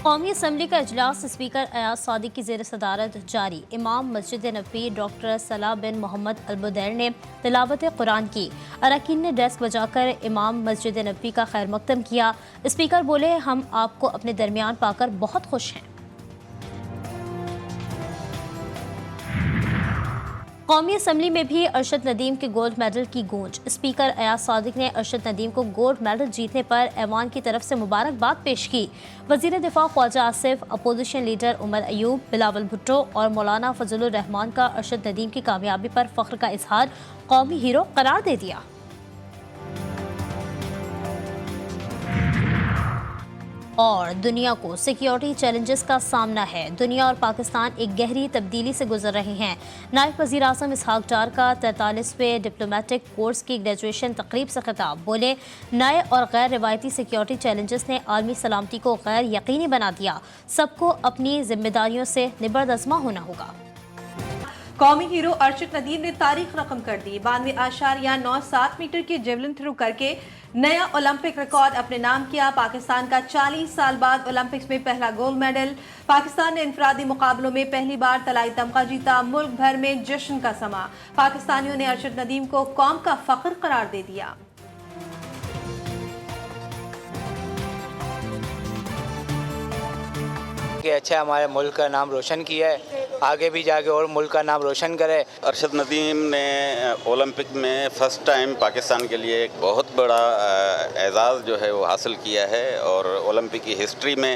कौमी असम्बली का इजलास स्पीकर अयाज सादी की ज़ेर सदारत जारी। इमाम मस्जिद नबी डॉक्टर सलाह बिन मोहम्मद अलबुदैर ने तिलावत कुरान की। अरकान ने डेस्क बजाकर इमाम मस्जिद नबी का खैर मकदम किया। स्पीकर बोले, हम आपको अपने दरमियान पाकर बहुत खुश हैं। कौमी असम्बली में भी अरशद नदीम के गोल्ड मेडल की गूंज। स्पीकर अयाज सादिक ने अरशद नदीम को गोल्ड मेडल जीतने पर ऐवान की तरफ से मुबारकबाद पेश की। वजीर दिफा ख्वाजा आसिफ, अपोजिशन लीडर उमर अयूब, बिलावल भुट्टो और मौलाना फजलुर रहमान का अरशद नदीम की कामयाबी पर फख्र का इजहार कौमी हीरो करार दे दिया। और दुनिया को सिक्योरिटी चैलेंजेस का सामना है। दुनिया और पाकिस्तान एक गहरी तब्दीली से गुजर रहे हैं। नायब वज़ीर आज़म इसहाक डार का 43वें डिप्लोमेटिक कोर्स की ग्रेजुएशन तकरीब से खिताब। बोले, नए और गैर रिवायती सिक्योरिटी चैलेंजेस ने आलमी सलामती को गैर यकीनी बना दिया। सबको अपनी जिम्मेदारियों से निबर्दज़मा होना होगा। कौमी हीरो अरशद नदीम ने तारीख रकम कर दी। 92.97 मीटर की जेवलिन थ्रो करके नया ओलंपिक रिकॉर्ड अपने नाम किया। पाकिस्तान का 40 साल बाद ओलंपिक्स में पहला गोल्ड मेडल। पाकिस्तान ने इंफरादी मुकाबलों में पहली बार तलाई तमगा जीता। मुल्क भर में जश्न का समा। पाकिस्तानियों ने अरशद नदीम को कौम का फख्र करार दे दिया। कि अच्छा हमारे मुल्क का नाम रोशन किया है, आगे भी जाके और मुल्क का नाम रोशन करे। अरशद नदीम ने ओलंपिक में फ़र्स्ट टाइम पाकिस्तान के लिए एक बहुत बड़ा एजाज़ जो है वो हासिल किया है और ओलंपिक की हिस्ट्री में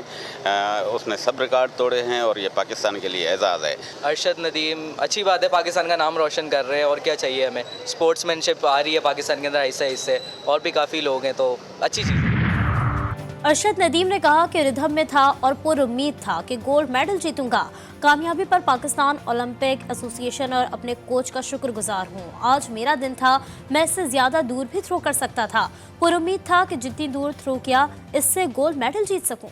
उसने सब रिकॉर्ड तोड़े हैं और ये पाकिस्तान के लिए एजाज़ है। अरशद नदीम अच्छी बात है, पाकिस्तान का नाम रोशन कर रहे हैं और क्या चाहिए हमें। स्पोर्ट्समैनशिप आ रही है पाकिस्तान के अंदर ऐसे ऐसे, और भी काफ़ी लोग हैं, तो अच्छी चीज़ है। अरशद नदीम ने कहा कि रिधम में था और पुरुम्मीद था कि गोल्ड मेडल जीतूंगा। कामयाबी पर पाकिस्तान ओलंपिक एसोसिएशन और अपने कोच का शुक्रगुजार हूँ। आज मेरा दिन था, मैं इससे ज़्यादा दूर भी थ्रो कर सकता था। पुरुम्मीद था कि जितनी दूर थ्रो किया इससे गोल्ड मेडल जीत सकूँ।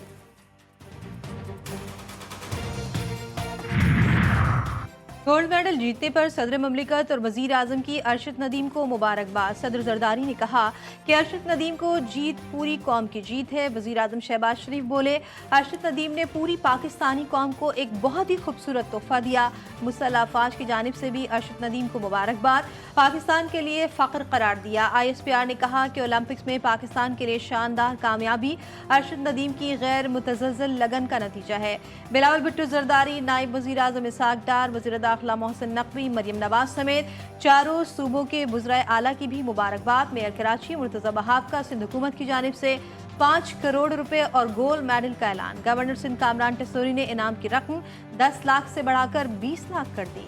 गोल्ड मेडल जीतने पर सदर ममलिकत और वजीर आजम की अरशद नदीम को मुबारकबाद। सदर जरदारी ने कहा कि अरशद नदीम को जीत पूरी कौम की जीत है। वजीर आजम शहबाज शरीफ बोले, अरशद नदीम ने पूरी पाकिस्तानी कौम को एक बहुत ही खूबसूरत तोहफा दिया। मुसल्लह अफवाज की जानिब से भी अरशद नदीम को मुबारकबाद। पाकिस्तान के लिए फ़ख्र करार दिया। ISPR ने कहा कि ओलंपिक्स में पाकिस्तान के लिए शानदार कामयाबी अरशद नदीम की गैर मुतज़लज़ल लगन का नतीजा है। बिलावल भुट्टो जरदारी, नायब वज़ीर आज़म इसहाक डार, वज़ीर दाखिला मोहसिन नकवी, मरियम नवाज समेत चारों सूबों के वज़राए आला की भी मुबारकबाद। मेयर कराची मुर्तज़ा बहाब का सिंध हुकूमत की जानिब से 5 करोड़ रुपए और गोल्ड मेडल का ऐलान। गवर्नर सिंध कामरान टेसोरी ने इनाम की रकम 10 लाख से बढ़ाकर 20 लाख कर दी।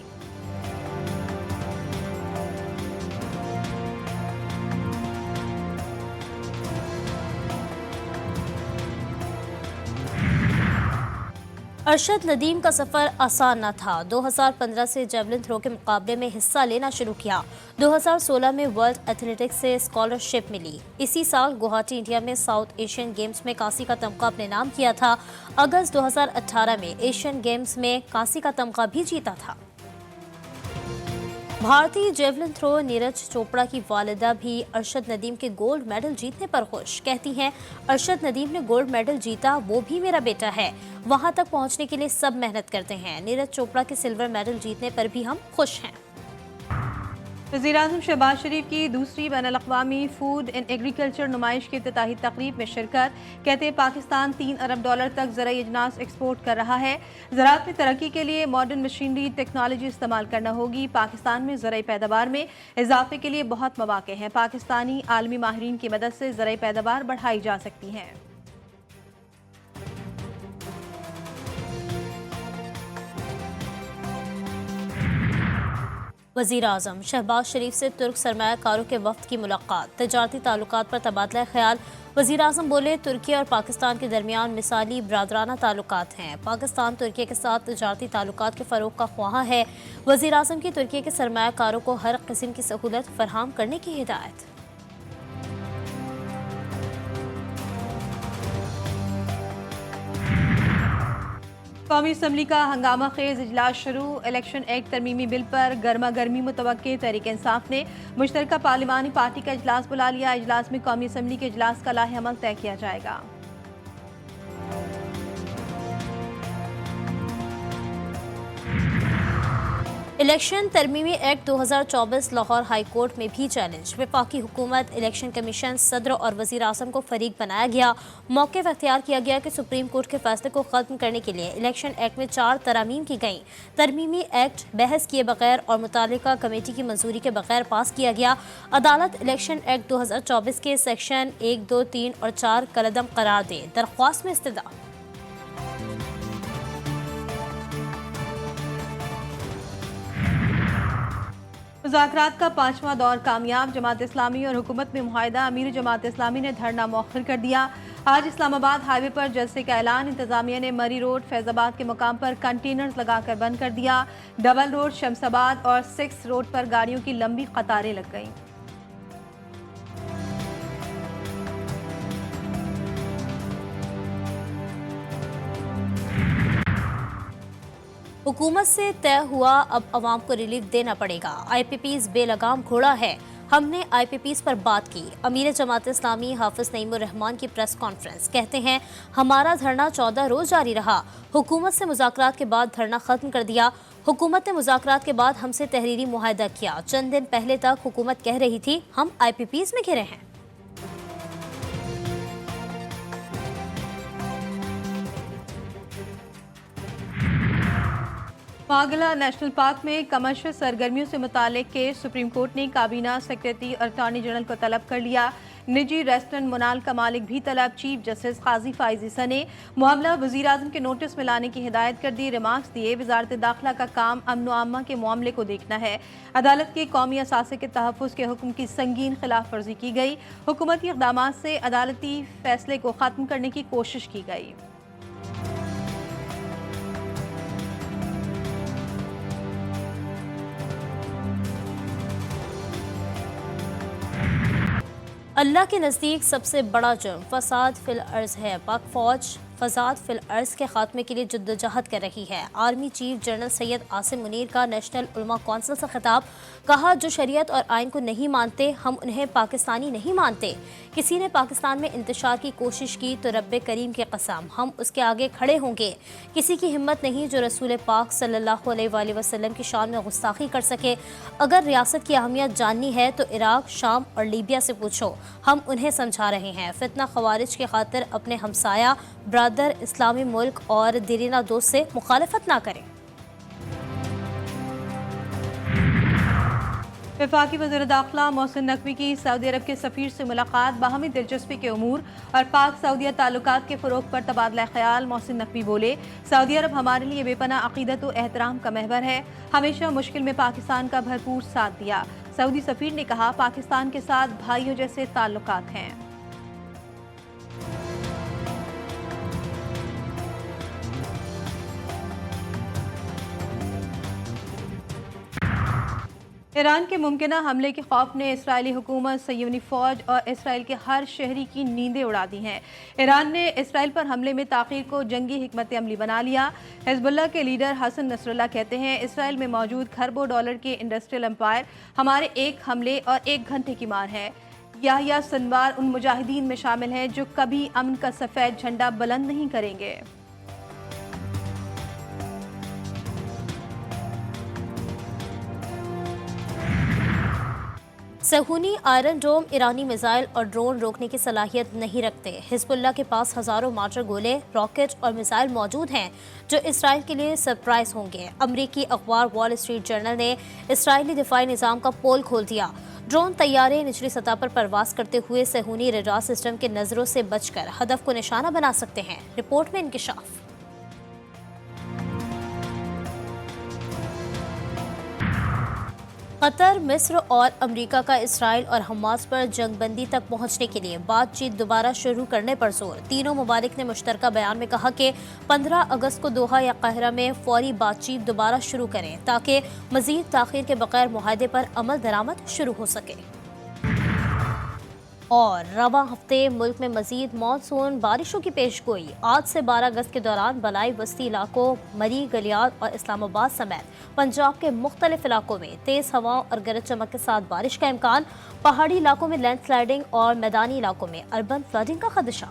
अरशद नदीम का सफ़र आसान न था। 2015 से जेवलिन थ्रो के मुकाबले में हिस्सा लेना शुरू किया। 2016 में वर्ल्ड एथलेटिक्स से स्कॉलरशिप मिली। इसी साल गुवाहाटी इंडिया में साउथ एशियन गेम्स में कांसी का तमगा अपने नाम किया था। अगस्त 2018 में एशियन गेम्स में कांसी का तमगा भी जीता था। भारतीय जेवलिन थ्रो नीरज चोपड़ा की वालिदा भी अरशद नदीम के गोल्ड मेडल जीतने पर खुश। कहती हैं, अरशद नदीम ने गोल्ड मेडल जीता, वो भी मेरा बेटा है। वहां तक पहुंचने के लिए सब मेहनत करते हैं। नीरज चोपड़ा के सिल्वर मेडल जीतने पर भी हम खुश हैं। वज़ीर-ए-आज़म शहबाज शरीफ की दूसरी बैनुल-अक़वामी फूड एंड एग्रीकल्चर नुमाइश की इफ्तिताही तकरीब में शिरकत। कहते हैं, पाकिस्तान $3 अरब तक ज़राई अजनास एक्सपोर्ट कर रहा है। ज़राअत में तरक्की के लिए मॉडर्न मशीनरी टेक्नोलॉजी इस्तेमाल करना होगी। पाकिस्तान में ज़राई पैदावार में इजाफे के लिए बहुत मौक़े हैं। पाकिस्तानी आलमी माहिरीन की मदद से ज़राई पैदावार बढ़ाई जा सकती हैं। वज़ीर आज़म शहबाज शरीफ से तुर्क सरमायाकारों के वफ्द की मुलाकात। तजारती ताल्लुकात पर तबादला ख्याल। वज़ीर आज़म बोले, तुर्की और पाकिस्तान के दरमियान मिसाली बरादराना ताल्लुकात हैं। पाकिस्तान तुर्की के साथ तजारती ताल्लुकात के फ़रोग़ का ख्वाह है। वज़ीर आज़म की तुर्की के सरमायाकारों को हर किस्म की सहूलत फराहम करने की हिदायत। कौमी असम्बली का हंगामा खेज इजलास शुरू। इलेक्शन एक्ट तरमीमी बिल पर गर्मा गर्मी मुतवक्के। तहरीक इंसाफ ने मुश्तरका पार्लिमानी पार्टी का इजलास बुला लिया। इजलास में कौमी असम्बली के इजलास का लाहे अमल तय किया जाएगा। इलेक्शन तरमीमी एक्ट 2024 लाहौर हाई कोर्ट में भी चैलेंज। वफाकी हुकूमत, इलेक्शन कमीशन, सदर और वज़ीर आज़म को फरीक बनाया गया। मौक़िफ़ अख्तियार किया गया कि सुप्रीम कोर्ट के फैसले को ख़त्म करने के लिए इलेक्शन एक्ट में 4 तरमीम की गई। तरमीमी एक्ट बहस किए बगैर और मुतालिका कमेटी की मंजूरी के बगैर पास किया गया। अदालत इलेक्शन एक्ट 2024 के सेक्शन 1, 2, 3 और 4 कलअदम करार दे। दरख्वास्त में इस्तदा। मुज़ाकरात का 5वां दौर कामयाब। जमात इस्लामी और हुकूमत में मुआहिदा। अमीर जमात इस्लामी ने धरना मौखर कर दिया। आज इस्लामाबाद हाईवे पर जलसे का ऐलान। इंतजामिया ने मरी रोड फैजाबाद के मुकाम पर कंटेनर्स लगाकर बंद कर दिया। डबल रोड शमसाबाद और 6 रोड पर गाड़ियों की लंबी कतारें लग गईं। हुकूमत से तय हुआ, अब अवाम को रिलीफ देना पड़ेगा। IPPs बेलगाम घोड़ा है, हमने IPPs पर बात की। अमीर जमात इस्लामी हाफिज नईमुर रहमान की प्रेस कॉन्फ्रेंस। कहते हैं हमारा धरना 14 रोज जारी रहा। हुकूमत से मुज़ाकरात के बाद धरना ख़त्म कर दिया। हुकूमत ने मुज़ाकरात के बाद हमसे तहरीरी मुआहदा किया। चंद दिन पहले तक हुकूमत कह रही थी हम IPPs में घिरे हैं। मागला नेशनल पार्क में कमर्शियल सरगर्मियों से मुतालिक केस सुप्रीम कोर्ट ने काबीना सेक्रेटरी और अटॉर्नी जनरल को तलब कर लिया। निजी रेस्टोरेंट मोनाल का मालिक भी तलब। चीफ जस्टिस काजी फाइजी ने मामला वज़ीर आज़म के नोटिस में लाने की हिदायत कर दी। रिमार्क्स दिए वज़ारत दाखिला का काम अमन आमा के मामले को देखना है। अदालत के कौमी असासे के तहफ़्फ़ुज़ के हुक्म की संगीन खिलाफ वर्जी की गई। हुकूमती इक़दामात से अदालती फैसले को ख़त्म करने की कोशिश की गई। अल्लाह के नज़दीक सबसे बड़ा जुर्म फसाद फिल अर्ज़ है। पाक फ़ौज फसाद फिल अर्ज़ के खात्मे के लिए जद्दोजहद कर रही है। Army chief general Syed Asim Munir का नेशनल उलमा कौंसिल से खिताब। कहा जो शरीयत और आइन को नहीं मानते हम उन्हें पाकिस्तानी नहीं मानते। किसी ने पाकिस्तान में इंतशार की कोशिश की तो रब्बे करीम की कसम हम उसके आगे खड़े होंगे। किसी की हिम्मत नहीं जो रसूल पाक सल्लल्लाहु अलैहि वसल्लम की शान में गुस्ताखी कर सके। अगर रियासत की अहमियत जाननी है तो इराक, शाम और लीबिया से पूछो, हम उन्हें समझा रहे हैं। फितना खवारिज की खातिर अपने हमसाया ब्रादर इस्लामी मुल्क और देरीना दोस्त से मुखालफत ना करें। वफाकी वज़ीर दाखिला मोहसिन नकवी की सऊदी अरब के सफ़ीर से मुलाकात। बाहमी दिलचस्पी के उमूर और पाक सऊदिया ताल्लुकात के फ़रोग़ पर तबादला ख्याल। मोहसिन नकवी बोले सऊदी अरब हमारे लिए बेपनाह अक़ीदत व एहतराम का महवर है। हमेशा मुश्किल में पाकिस्तान का भरपूर साथ दिया। सऊदी सफ़ीर ने कहा पाकिस्तान के साथ भाइयों जैसे ताल्लुकात हैं। ईरान के मुमकिना हमले के खौफ ने इसराइली हुकूमत, सय्यूनी फ़ौज और इसराइल के हर शहरी की नींदें उड़ा दी हैं। ईरान ने इसराइल पर हमले में ताख़ीर को जंगी हिकमत अमली बना लिया। हिज़्बुल्लाह के लीडर हसन नसरुल्लाह कहते हैं इसराइल में मौजूद खरबों डॉलर के इंडस्ट्रियल एम्पायर हमारे एक हमले और 1 घंटे की मार है। याहिया सिनवार उन मुजाहिदीन में शामिल हैं जो कभी अमन का सफ़ेद झंडा बुलंद नहीं करेंगे। सहूनी आयरन डोम ईरानी मिसाइल और ड्रोन रोकने की सलाहियत नहीं रखते। हिज़्बुल्लाह के पास हज़ारों मार्टर गोले, रॉकेट और मिसाइल मौजूद हैं जो इसराइल के लिए सरप्राइज होंगे। अमरीकी अखबार वॉल स्ट्रीट जर्नल ने इसराइली दिफाई निज़ाम का पोल खोल दिया। ड्रोन तैयारे निचली सतह पर परवास करते हुए सहूनी रडार सिस्टम के नज़रों से बचकर हदफ को निशाना बना सकते हैं। रिपोर्ट में इंकिशाफ। कतर, मिस्र और अमेरिका का इसराइल और हमास पर जंगबंदी तक पहुंचने के लिए बातचीत दोबारा शुरू करने पर जोर। तीनों ममालिक ने मुश्तरका बयान में कहा कि 15 अगस्त को दोहा या काहिरा में फौरी बातचीत दोबारा शुरू करें ताकि मजीद ताख़ीर के बगैर मुआहदे पर अमल दरामद शुरू हो सके। और रवां हफ्ते मुल्क में मजीद मानसून बारिशों की पेशगोई। आज से 12 अगस्त के दौरान बलाई बस्ती इलाकों, मरी, गलियात और इस्लामाबाद समेत पंजाब के मुख्तलिफ इलाकों में तेज़ हवाओं और गरज चमक के साथ बारिश का इम्कान। पहाड़ी इलाकों में लैंडस्लाइडिंग और मैदानी इलाकों में अर्बन फ्लडिंग का खदशा।